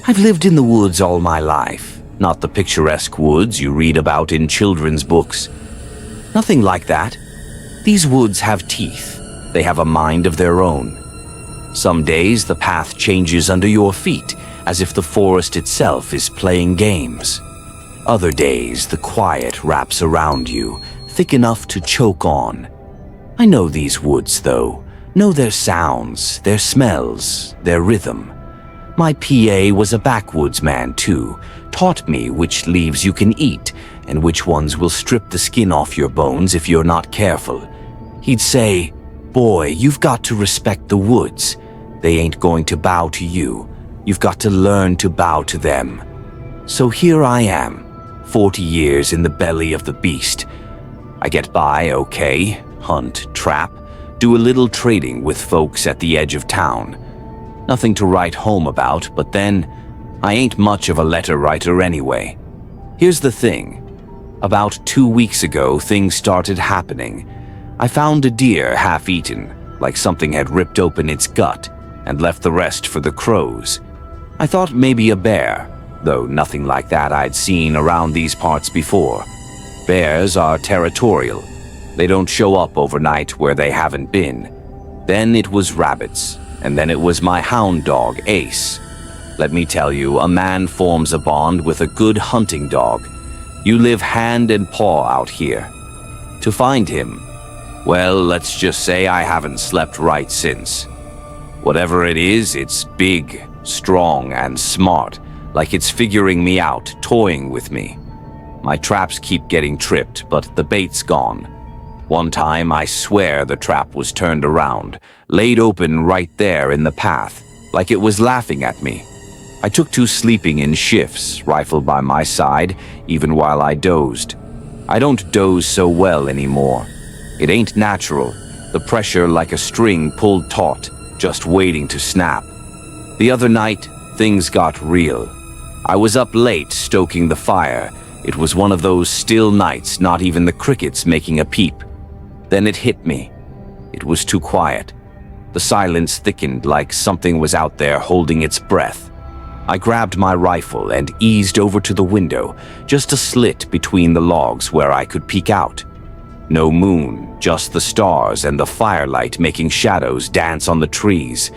I've lived in the woods all my life, not the picturesque woods you read about in children's books. Nothing like that. These woods have teeth. They have a mind of their own. Some days the path changes under your feet, as if the forest itself is playing games. Other days the quiet wraps around you, thick enough to choke on. I know these woods, though. Know their sounds, their smells, their rhythm. My PA was a backwoods man, too. Taught me which leaves you can eat and which ones will strip the skin off your bones if you're not careful. He'd say, "Boy, you've got to respect the woods. They ain't going to bow to you. You've got to learn to bow to them." So here I am, 40 years in the belly of the beast. I get by okay, hunt, trap, do a little trading with folks at the edge of town. Nothing to write home about, but then, I ain't much of a letter writer anyway. Here's the thing. About 2 weeks ago, things started happening. I found a deer half-eaten, like something had ripped open its gut and left the rest for the crows. I thought maybe a bear, though nothing like that I'd seen around these parts before. Bears are territorial. They don't show up overnight where they haven't been. Then it was rabbits, and then it was my hound dog, Ace. Let me tell you, a man forms a bond with a good hunting dog. You live hand and paw out here. To find him, well, let's just say I haven't slept right since. Whatever it is, it's big, strong, and smart, like it's figuring me out, toying with me. My traps keep getting tripped, but the bait's gone. One time, I swear the trap was turned around, laid open right there in the path, like it was laughing at me. I took to sleeping in shifts, rifle by my side, even while I dozed. I don't doze so well anymore. It ain't natural, the pressure like a string pulled taut, just waiting to snap. The other night, things got real. I was up late stoking the fire. It was one of those still nights, not even the crickets making a peep. Then it hit me. It was too quiet. The silence thickened like something was out there holding its breath. I grabbed my rifle and eased over to the window, just a slit between the logs where I could peek out. No moon, just the stars and the firelight making shadows dance on the trees.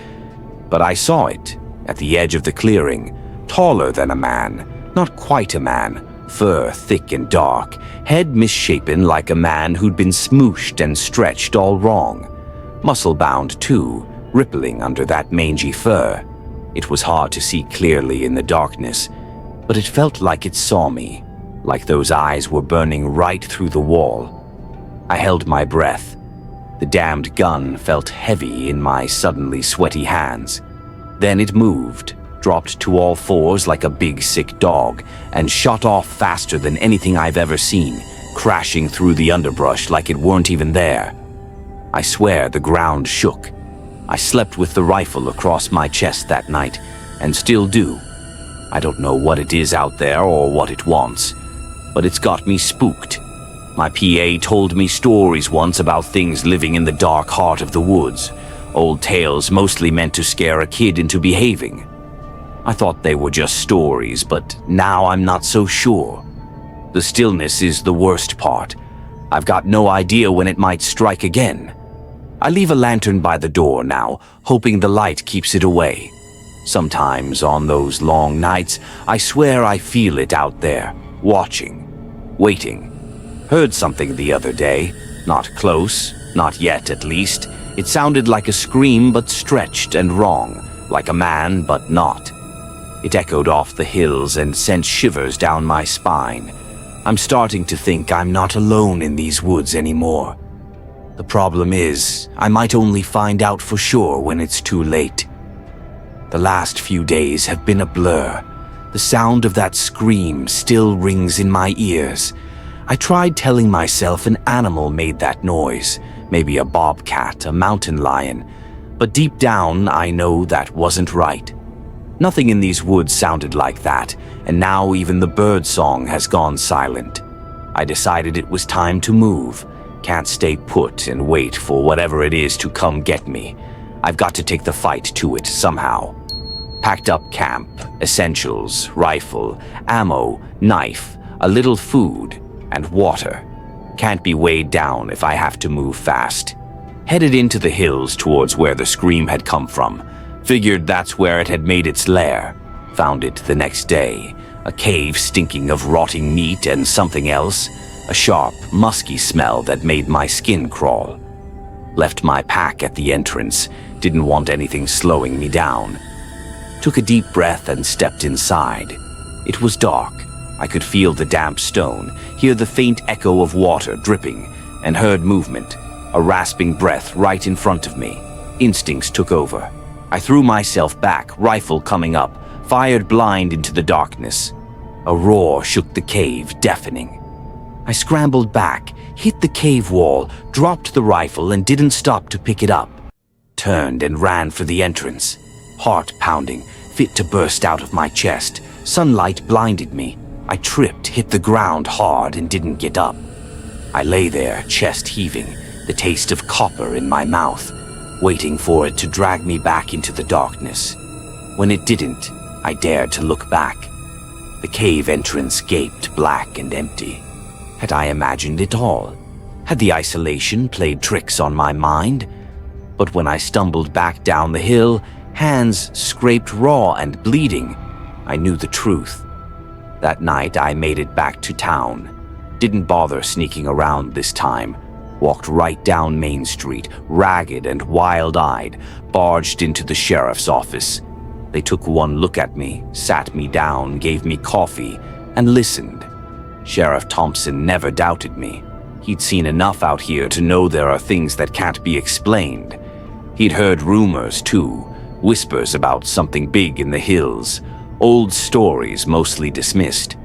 But I saw it, at the edge of the clearing, taller than a man, not quite a man, fur thick and dark, head misshapen like a man who'd been smooshed and stretched all wrong. Muscle-bound too, rippling under that mangy fur. It was hard to see clearly in the darkness, but it felt like it saw me, like those eyes were burning right through the wall. I held my breath. The damned gun felt heavy in my suddenly sweaty hands. Then it moved, dropped to all fours like a big sick dog, and shot off faster than anything I've ever seen, crashing through the underbrush like it weren't even there. I swear the ground shook. I slept with the rifle across my chest that night, and still do. I don't know what it is out there or what it wants, but it's got me spooked. My PA told me stories once about things living in the dark heart of the woods, old tales mostly meant to scare a kid into behaving. I thought they were just stories, but now I'm not so sure. The stillness is the worst part. I've got no idea when it might strike again. I leave a lantern by the door now, hoping the light keeps it away. Sometimes on those long nights, I swear I feel it out there, watching, waiting. Heard something the other day, not close, not yet at least. It sounded like a scream but stretched and wrong, like a man but not. It echoed off the hills and sent shivers down my spine. I'm starting to think I'm not alone in these woods anymore. The problem is, I might only find out for sure when it's too late. The last few days have been a blur. The sound of that scream still rings in my ears. I tried telling myself an animal made that noise, maybe a bobcat, a mountain lion, but deep down I know that wasn't right. Nothing in these woods sounded like that, and now even the bird song has gone silent. I decided it was time to move. Can't stay put and wait for whatever it is to come get me. I've got to take the fight to it somehow. Packed up camp, essentials, rifle, ammo, knife, a little food, and water. Can't be weighed down if I have to move fast. Headed into the hills towards where the scream had come from. Figured that's where it had made its lair. Found it the next day. A cave stinking of rotting meat and something else. A sharp, musky smell that made my skin crawl. Left my pack at the entrance. Didn't want anything slowing me down. Took a deep breath and stepped inside. It was dark. I could feel the damp stone, hear the faint echo of water dripping, and heard movement. A rasping breath right in front of me. Instincts took over. I threw myself back, rifle coming up, fired blind into the darkness. A roar shook the cave, deafening. I scrambled back, hit the cave wall, dropped the rifle and didn't stop to pick it up. Turned and ran for the entrance. Heart pounding, fit to burst out of my chest. Sunlight blinded me. I tripped, hit the ground hard and didn't get up. I lay there, chest heaving, the taste of copper in my mouth, waiting for it to drag me back into the darkness. When it didn't, I dared to look back. The cave entrance gaped black and empty. Had I imagined it all? Had the isolation played tricks on my mind? But when I stumbled back down the hill, hands scraped raw and bleeding, I knew the truth. That night I made it back to town. Didn't bother sneaking around this time. Walked right down Main Street, ragged and wild-eyed, barged into the sheriff's office. They took one look at me, sat me down, gave me coffee, and listened. Sheriff Thompson never doubted me. He'd seen enough out here to know there are things that can't be explained. He'd heard rumors, too, whispers about something big in the hills, old stories mostly dismissed.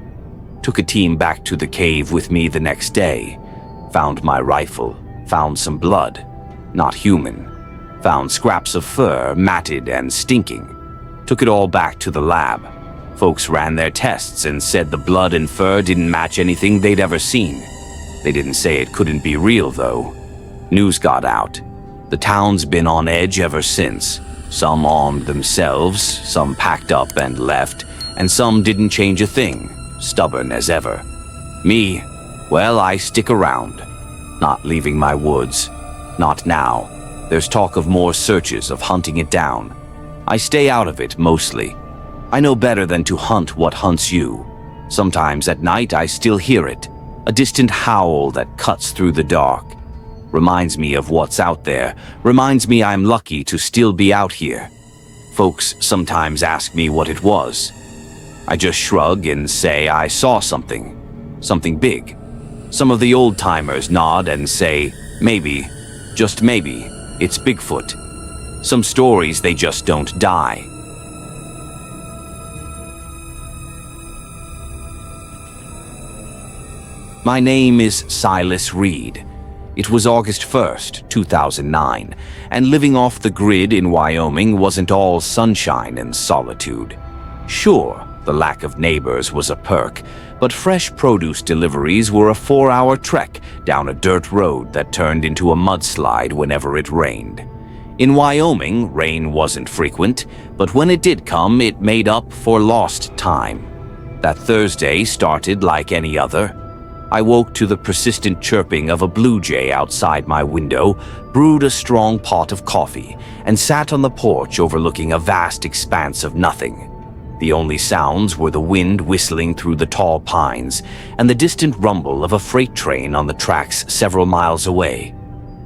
Took a team back to the cave with me the next day. Found my rifle, found some blood, not human. Found scraps of fur, matted and stinking. Took it all back to the lab. Folks ran their tests and said the blood and fur didn't match anything they'd ever seen. They didn't say it couldn't be real, though. News got out. The town's been on edge ever since. Some armed themselves, some packed up and left, and some didn't change a thing, stubborn as ever. Me, well, I stick around. Not leaving my woods. Not now. There's talk of more searches, of hunting it down. I stay out of it, mostly. I know better than to hunt what hunts you. Sometimes at night I still hear it, a distant howl that cuts through the dark. Reminds me of what's out there, reminds me I'm lucky to still be out here. Folks sometimes ask me what it was. I just shrug and say I saw something big. Some of the old-timers nod and say, maybe, just maybe, it's Bigfoot. Some stories, they just don't die. My name is Silas Reed. It was August 1st, 2009, and living off the grid in Wyoming wasn't all sunshine and solitude. Sure, the lack of neighbors was a perk, but fresh produce deliveries were a 4-hour trek down a dirt road that turned into a mudslide whenever it rained. In Wyoming, rain wasn't frequent, but when it did come, it made up for lost time. That Thursday started like any other. I woke to the persistent chirping of a blue jay outside my window, brewed a strong pot of coffee, and sat on the porch overlooking a vast expanse of nothing. The only sounds were the wind whistling through the tall pines and the distant rumble of a freight train on the tracks several miles away.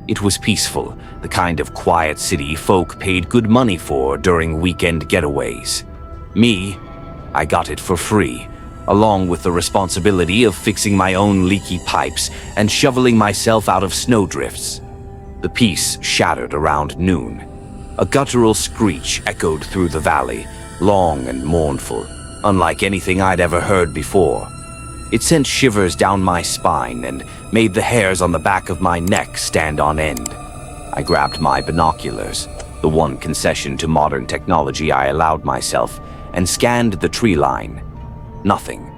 It was peaceful, the kind of quiet city folk paid good money for during weekend getaways. Me, I got it for free, along with the responsibility of fixing my own leaky pipes and shoveling myself out of snowdrifts. The peace shattered around noon. A guttural screech echoed through the valley, long and mournful, unlike anything I'd ever heard before. It sent shivers down my spine and made the hairs on the back of my neck stand on end. I grabbed my binoculars, the one concession to modern technology I allowed myself, and scanned the tree line. Nothing.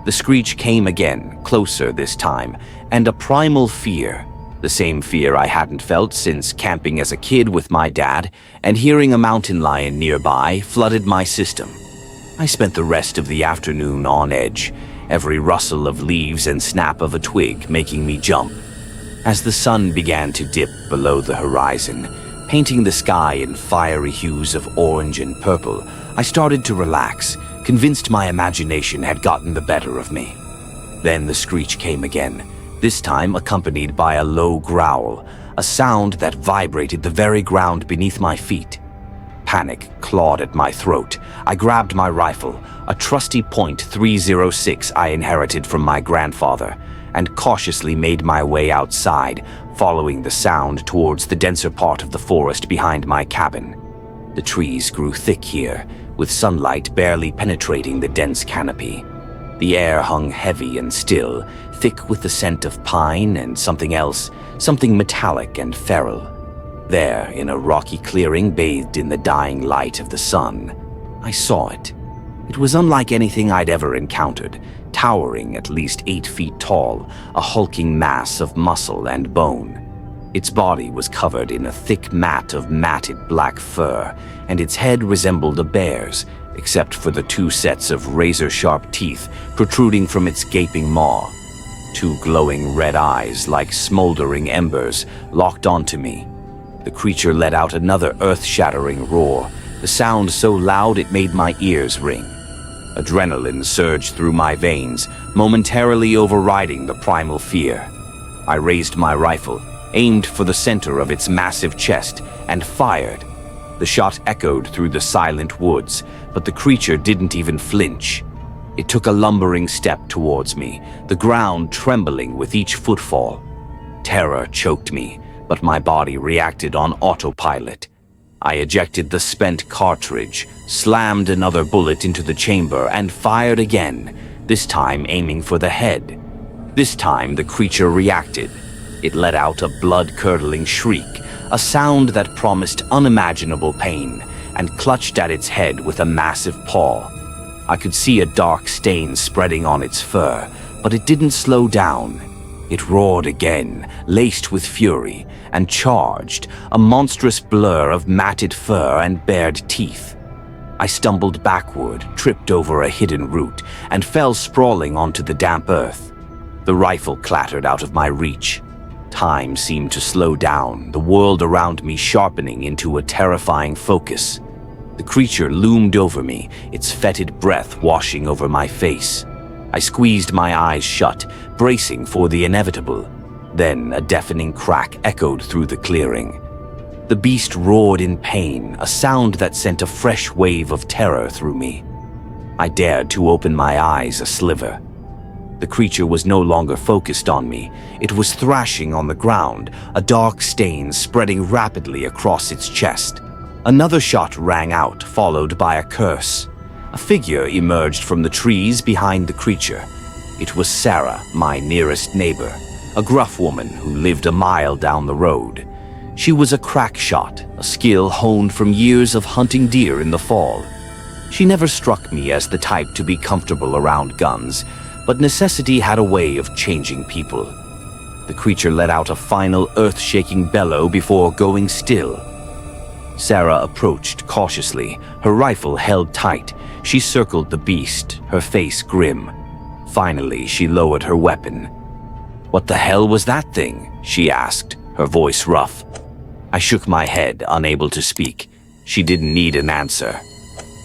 The screech came again, closer this time, and a primal fear, The same fear I hadn't felt since camping as a kid with my dad, and hearing a mountain lion nearby flooded my system. I spent the rest of the afternoon on edge, every rustle of leaves and snap of a twig making me jump. As the sun began to dip below the horizon, painting the sky in fiery hues of orange and purple, I started to relax, convinced my imagination had gotten the better of me. Then the screech came again, this time accompanied by a low growl, a sound that vibrated the very ground beneath my feet. Panic clawed at my throat. I grabbed my rifle, a trusty .306 I inherited from my grandfather, and cautiously made my way outside, following the sound towards the denser part of the forest behind my cabin. The trees grew thick here, with sunlight barely penetrating the dense canopy. The air hung heavy and still, thick with the scent of pine and something else, something metallic and feral. There, in a rocky clearing bathed in the dying light of the sun, I saw it. It was unlike anything I'd ever encountered, towering at least 8 feet tall, a hulking mass of muscle and bone. Its body was covered in a thick mat of matted black fur, and its head resembled a bear's, except for the 2 sets of razor-sharp teeth protruding from its gaping maw. 2 glowing red eyes, like smoldering embers, locked onto me. The creature let out another earth-shattering roar, the sound so loud it made my ears ring. Adrenaline surged through my veins, momentarily overriding the primal fear. I raised my rifle, aimed for the center of its massive chest, and fired. The shot echoed through the silent woods, but the creature didn't even flinch. It took a lumbering step towards me, the ground trembling with each footfall. Terror choked me, but my body reacted on autopilot. I ejected the spent cartridge, slammed another bullet into the chamber, and fired again, this time aiming for the head. This time the creature reacted. It let out a blood-curdling shriek, a sound that promised unimaginable pain, and clutched at its head with a massive paw. I could see a dark stain spreading on its fur, but it didn't slow down. It roared again, laced with fury, and charged, a monstrous blur of matted fur and bared teeth. I stumbled backward, tripped over a hidden root, and fell sprawling onto the damp earth. The rifle clattered out of my reach. Time seemed to slow down, the world around me sharpening into a terrifying focus. The creature loomed over me, its fetid breath washing over my face. I squeezed my eyes shut, bracing for the inevitable. Then a deafening crack echoed through the clearing. The beast roared in pain, a sound that sent a fresh wave of terror through me. I dared to open my eyes a sliver. The creature was no longer focused on me. It was thrashing on the ground, a dark stain spreading rapidly across its chest. Another shot rang out, followed by a curse. A figure emerged from the trees behind the creature. It was Sarah, my nearest neighbor, a gruff woman who lived a mile down the road. She was a crack shot, a skill honed from years of hunting deer in the fall. She never struck me as the type to be comfortable around guns, but necessity had a way of changing people. The creature let out a final earth-shaking bellow before going still. Sarah approached cautiously, her rifle held tight. She circled the beast, her face grim. Finally, she lowered her weapon. "What the hell was that thing?" she asked, her voice rough. I shook my head, unable to speak. She didn't need an answer.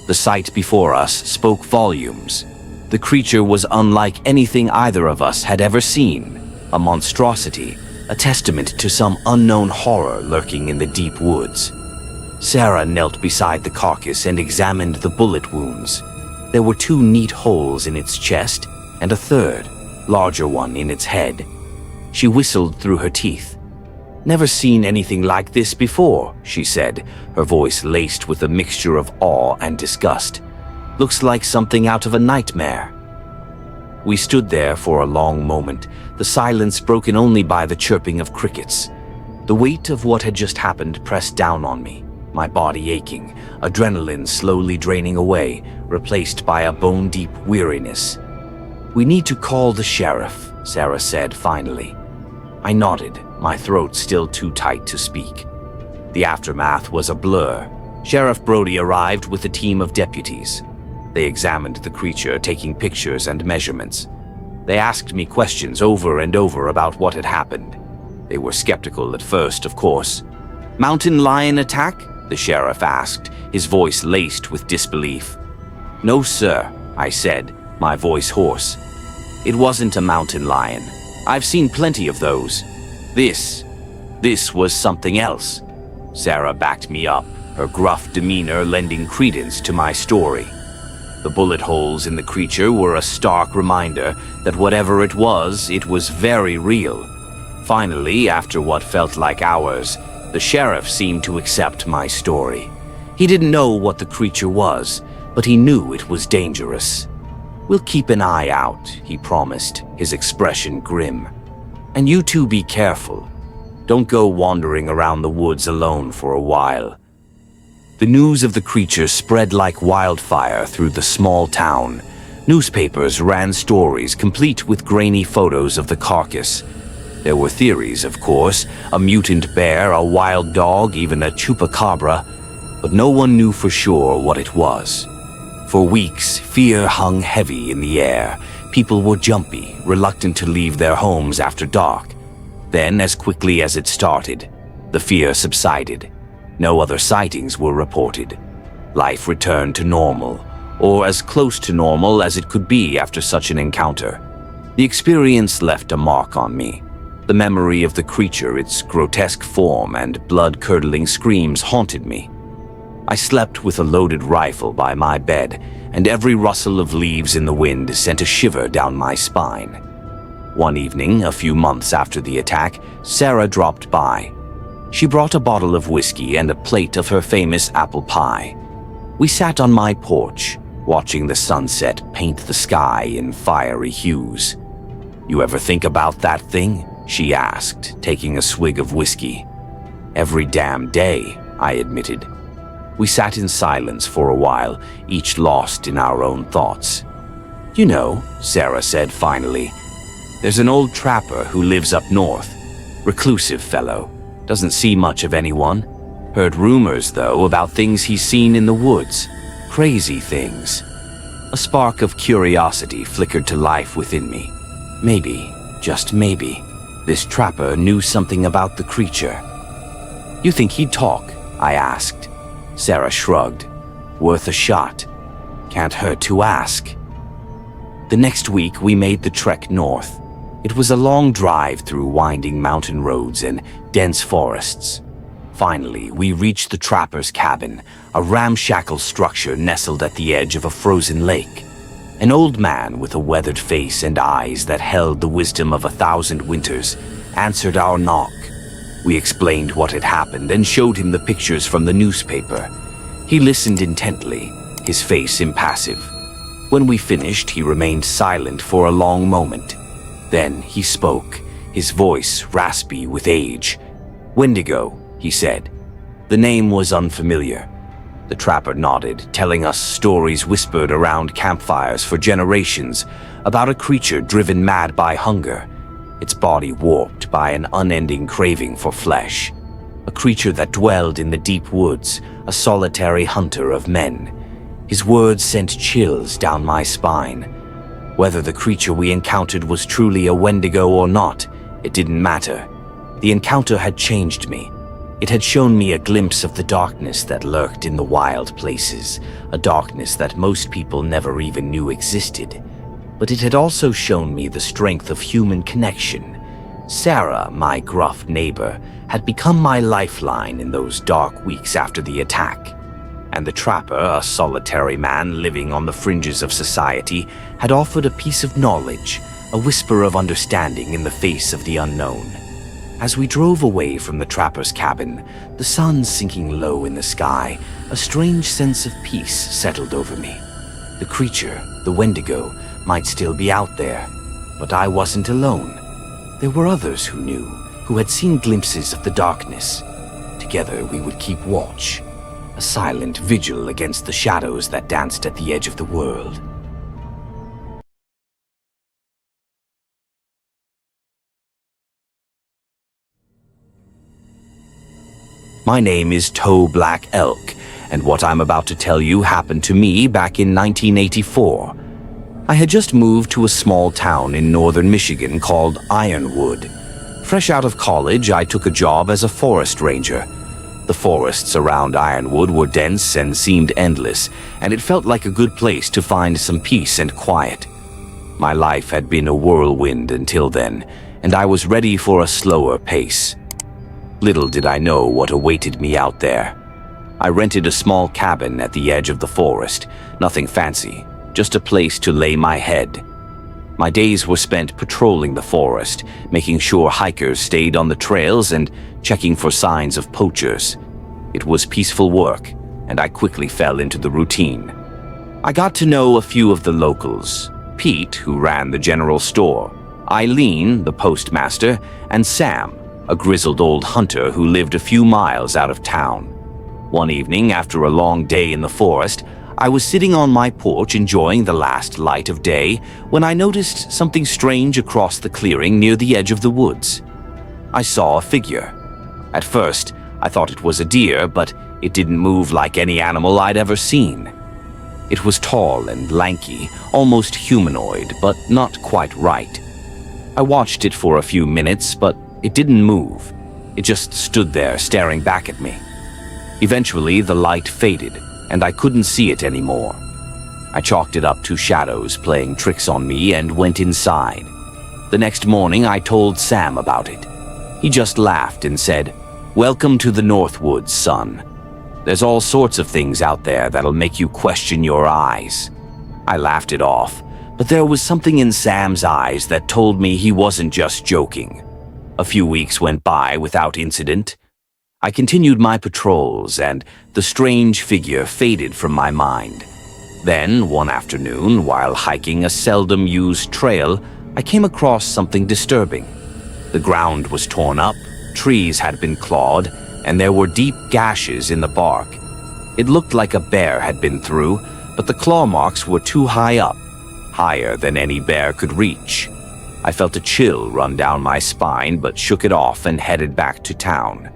The sight before us spoke volumes. The creature was unlike anything either of us had ever seen. A monstrosity, a testament to some unknown horror lurking in the deep woods. Sarah knelt beside the carcass and examined the bullet wounds. There were 2 neat holes in its chest, and a third, larger one in its head. She whistled through her teeth. "Never seen anything like this before," she said, her voice laced with a mixture of awe and disgust. "Looks like something out of a nightmare." We stood there for a long moment, the silence broken only by the chirping of crickets. The weight of what had just happened pressed down on me, my body aching, adrenaline slowly draining away, replaced by a bone-deep weariness. "We need to call the sheriff," Sarah said finally. I nodded, my throat still too tight to speak. The aftermath was a blur. Sheriff Brody arrived with a team of deputies. They examined the creature, taking pictures and measurements. They asked me questions over and over about what had happened. They were skeptical at first, of course. "Mountain lion attack?" the sheriff asked, his voice laced with disbelief. "No, sir," I said, my voice hoarse. "It wasn't a mountain lion. I've seen plenty of those. This was something else." Sarah backed me up, her gruff demeanor lending credence to my story. The bullet holes in the creature were a stark reminder that whatever it was very real. Finally, after what felt like hours, the sheriff seemed to accept my story. He didn't know what the creature was, but he knew it was dangerous. "We'll keep an eye out," he promised, his expression grim. "And you two be careful. Don't go wandering around the woods alone for a while." The news of the creature spread like wildfire through the small town. Newspapers ran stories complete with grainy photos of the carcass. There were theories, of course, a mutant bear, a wild dog, even a chupacabra, but no one knew for sure what it was. For weeks, fear hung heavy in the air. People were jumpy, reluctant to leave their homes after dark. Then, as quickly as it started, the fear subsided. No other sightings were reported. Life returned to normal, or as close to normal as it could be after such an encounter. The experience left a mark on me. The memory of the creature, its grotesque form and blood-curdling screams haunted me. I slept with a loaded rifle by my bed, and every rustle of leaves in the wind sent a shiver down my spine. One evening, a few months after the attack, Sarah dropped by. She brought a bottle of whiskey and a plate of her famous apple pie. We sat on my porch, watching the sunset paint the sky in fiery hues. "You ever think about that thing?" she asked, taking a swig of whiskey. "Every damn day," I admitted. We sat in silence for a while, each lost in our own thoughts. "You know," Sarah said finally, "there's an old trapper who lives up north. Reclusive fellow. Doesn't see much of anyone. Heard rumors, though, about things he's seen in the woods. Crazy things." A spark of curiosity flickered to life within me. Maybe, just maybe, this trapper knew something about the creature. "You think he'd talk?" I asked. Sarah shrugged. "Worth a shot. Can't hurt to ask." The next week, we made the trek north. It was a long drive through winding mountain roads and dense forests. Finally, we reached the trapper's cabin, a ramshackle structure nestled at the edge of a frozen lake. An old man with a weathered face and eyes that held the wisdom of 1,000 winters answered our knock. We explained what had happened and showed him the pictures from the newspaper. He listened intently, his face impassive. When we finished, he remained silent for a long moment. Then he spoke, his voice raspy with age. "Wendigo," he said. The name was unfamiliar. The trapper nodded, telling us stories whispered around campfires for generations about a creature driven mad by hunger, its body warped by an unending craving for flesh. A creature that dwelled in the deep woods, a solitary hunter of men. His words sent chills down my spine. Whether the creature we encountered was truly a Wendigo or not, it didn't matter. The encounter had changed me. It had shown me a glimpse of the darkness that lurked in the wild places, a darkness that most people never even knew existed. But it had also shown me the strength of human connection. Sarah, my gruff neighbor, had become my lifeline in those dark weeks after the attack. And the trapper, a solitary man living on the fringes of society, had offered a piece of knowledge, a whisper of understanding in the face of the unknown. As we drove away from the trapper's cabin, the sun sinking low in the sky, a strange sense of peace settled over me. The creature, the Wendigo, might still be out there, but I wasn't alone. There were others who knew, who had seen glimpses of the darkness. Together we would keep watch, a silent vigil against the shadows that danced at the edge of the world. My name is Toe Black Elk, and what I'm about to tell you happened to me back in 1984. I had just moved to a small town in northern Michigan called Ironwood. Fresh out of college, I took a job as a forest ranger. The forests around Ironwood were dense and seemed endless, and it felt like a good place to find some peace and quiet. My life had been a whirlwind until then, and I was ready for a slower pace. Little did I know what awaited me out there. I rented a small cabin at the edge of the forest, nothing fancy, just a place to lay my head. My days were spent patrolling the forest, making sure hikers stayed on the trails and checking for signs of poachers. It was peaceful work, and I quickly fell into the routine. I got to know a few of the locals: Pete, who ran the general store, Eileen, the postmaster, and Sam, a grizzled old hunter who lived a few miles out of town. One evening, after a long day in the forest, I was sitting on my porch enjoying the last light of day when I noticed something strange across the clearing near the edge of the woods. I saw a figure. At first, I thought it was a deer, but it didn't move like any animal I'd ever seen. It was tall and lanky, almost humanoid, but not quite right. I watched it for a few minutes, but it didn't move. It just stood there staring back at me. Eventually, the light faded, and I couldn't see it anymore. I chalked it up to shadows playing tricks on me and went inside. The next morning, I told Sam about it. He just laughed and said, "Welcome to the Northwoods, son. There's all sorts of things out there that'll make you question your eyes." I laughed it off, but there was something in Sam's eyes that told me he wasn't just joking. A few weeks went by without incident. I continued my patrols, and the strange figure faded from my mind. Then, one afternoon, while hiking a seldom-used trail, I came across something disturbing. The ground was torn up, trees had been clawed, and there were deep gashes in the bark. It looked like a bear had been through, but the claw marks were too high up, higher than any bear could reach. I felt a chill run down my spine, but shook it off and headed back to town.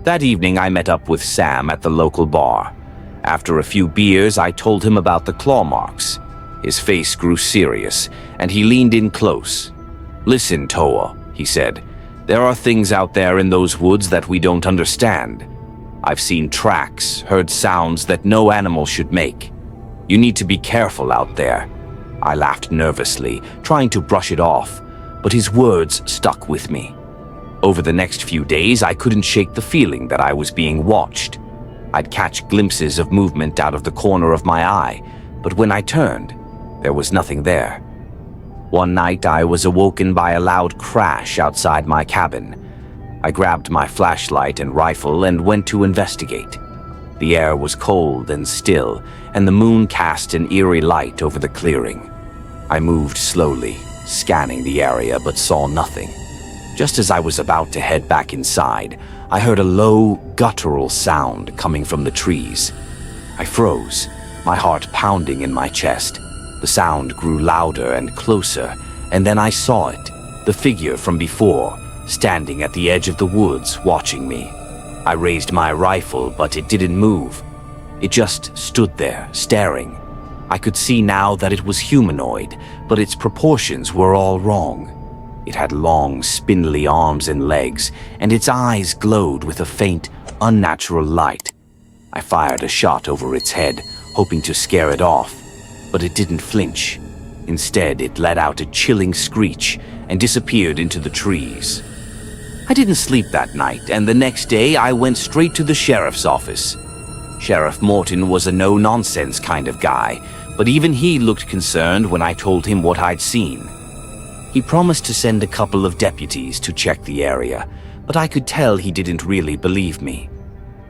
That evening, I met up with Sam at the local bar. After a few beers, I told him about the claw marks. His face grew serious, and he leaned in close. "Listen, Toa," he said. "There are things out there in those woods that we don't understand. I've seen tracks, heard sounds that no animal should make. You need to be careful out there." I laughed nervously, trying to brush it off, but his words stuck with me. Over the next few days, I couldn't shake the feeling that I was being watched. I'd catch glimpses of movement out of the corner of my eye, but when I turned, there was nothing there. One night, I was awoken by a loud crash outside my cabin. I grabbed my flashlight and rifle and went to investigate. The air was cold and still, and the moon cast an eerie light over the clearing. I moved slowly, scanning the area, but saw nothing. Just as I was about to head back inside, I heard a low, guttural sound coming from the trees. I froze, my heart pounding in my chest. The sound grew louder and closer, and then I saw it, the figure from before, standing at the edge of the woods, watching me. I raised my rifle, but it didn't move. It just stood there, staring. I could see now that it was humanoid, but its proportions were all wrong. It had long, spindly arms and legs, and its eyes glowed with a faint, unnatural light. I fired a shot over its head, hoping to scare it off, but it didn't flinch. Instead, it let out a chilling screech and disappeared into the trees. I didn't sleep that night, and the next day I went straight to the sheriff's office. Sheriff Morton was a no-nonsense kind of guy, but even he looked concerned when I told him what I'd seen. He promised to send a couple of deputies to check the area, but I could tell he didn't really believe me.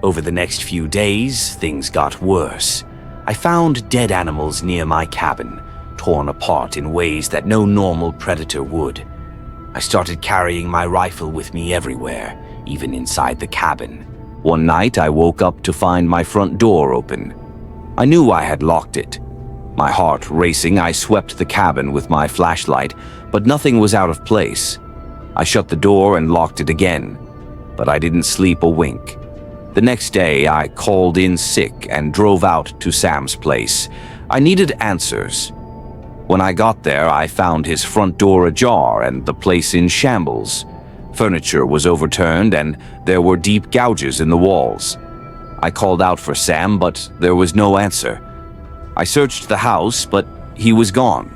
Over the next few days, things got worse. I found dead animals near my cabin, torn apart in ways that no normal predator would. I started carrying my rifle with me everywhere, even inside the cabin. One night, I woke up to find my front door open. I knew I had locked it. My heart racing, I swept the cabin with my flashlight, but nothing was out of place. I shut the door and locked it again, but I didn't sleep a wink. The next day, I called in sick and drove out to Sam's place. I needed answers. When I got there, I found his front door ajar and the place in shambles. Furniture was overturned and there were deep gouges in the walls. I called out for Sam, but there was no answer. I searched the house, but he was gone.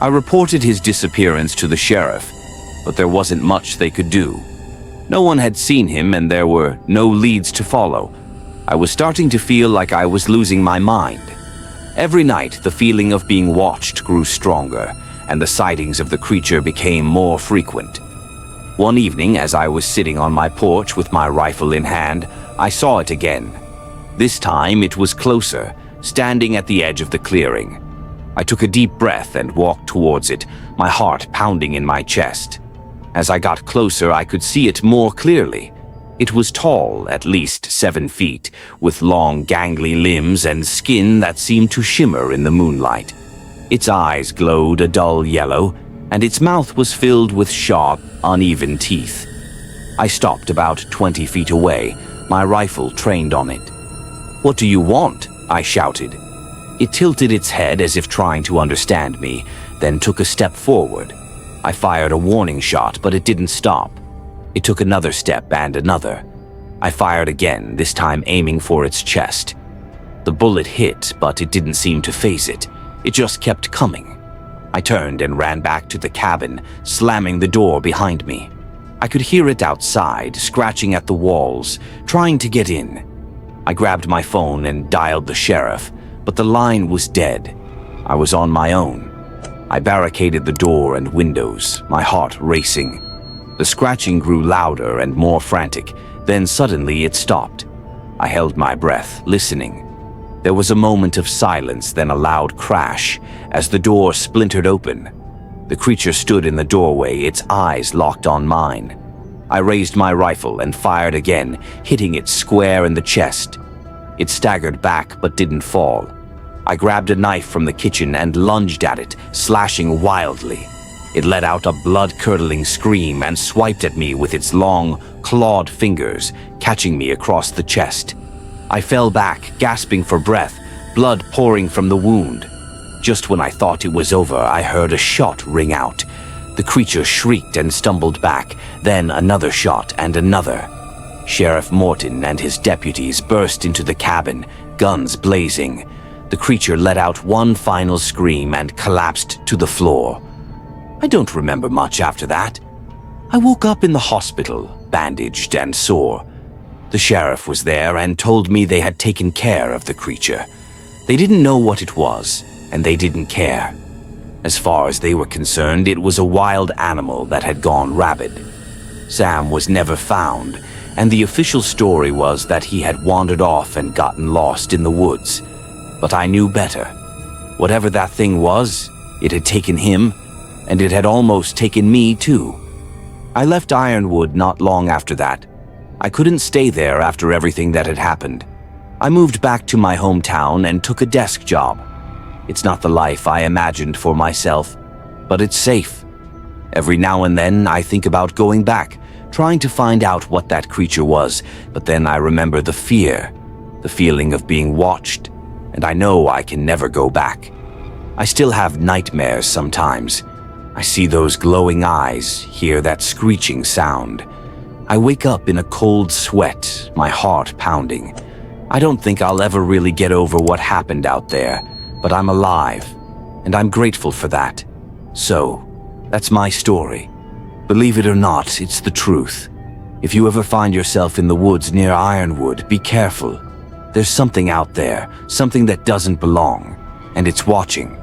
I reported his disappearance to the sheriff, but there wasn't much they could do. No one had seen him and there were no leads to follow. I was starting to feel like I was losing my mind. Every night, the feeling of being watched grew stronger, and the sightings of the creature became more frequent. One evening, as I was sitting on my porch with my rifle in hand, I saw it again. This time, it was closer, standing at the edge of the clearing. I took a deep breath and walked towards it, my heart pounding in my chest. As I got closer, I could see it more clearly. It was tall, at least 7 feet, with long, gangly limbs and skin that seemed to shimmer in the moonlight. Its eyes glowed a dull yellow, and its mouth was filled with sharp, uneven teeth. I stopped about 20 feet away, my rifle trained on it. "What do you want?" I shouted. It tilted its head as if trying to understand me, then took a step forward. I fired a warning shot, but it didn't stop. It took another step and another. I fired again, this time aiming for its chest. The bullet hit, but it didn't seem to faze it. It just kept coming. I turned and ran back to the cabin, slamming the door behind me. I could hear it outside, scratching at the walls, trying to get in. I grabbed my phone and dialed the sheriff, but the line was dead. I was on my own. I barricaded the door and windows, my heart racing. The scratching grew louder and more frantic, then suddenly it stopped. I held my breath, listening. There was a moment of silence, then a loud crash as the door splintered open. The creature stood in the doorway, its eyes locked on mine. I raised my rifle and fired again, hitting it square in the chest. It staggered back but didn't fall. I grabbed a knife from the kitchen and lunged at it, slashing wildly. It let out a blood-curdling scream and swiped at me with its long, clawed fingers, catching me across the chest. I fell back, gasping for breath, blood pouring from the wound. Just when I thought it was over, I heard a shot ring out. The creature shrieked and stumbled back, then another shot and another. Sheriff Morton and his deputies burst into the cabin, guns blazing. The creature let out one final scream and collapsed to the floor. I don't remember much after that. I woke up in the hospital, bandaged and sore. The sheriff was there and told me they had taken care of the creature. They didn't know what it was, and they didn't care. As far as they were concerned, it was a wild animal that had gone rabid. Sam was never found, and the official story was that he had wandered off and gotten lost in the woods. But I knew better. Whatever that thing was, it had taken him, and it had almost taken me too. I left Ironwood not long after that. I couldn't stay there after everything that had happened. I moved back to my hometown and took a desk job. It's not the life I imagined for myself, but it's safe. Every now and then I think about going back, trying to find out what that creature was, but then I remember the fear, the feeling of being watched, and I know I can never go back. I still have nightmares sometimes. I see those glowing eyes, hear that screeching sound. I wake up in a cold sweat, my heart pounding. I don't think I'll ever really get over what happened out there, but I'm alive, and I'm grateful for that. So, that's my story. Believe it or not, it's the truth. If you ever find yourself in the woods near Ironwood, be careful. There's something out there, something that doesn't belong, and it's watching.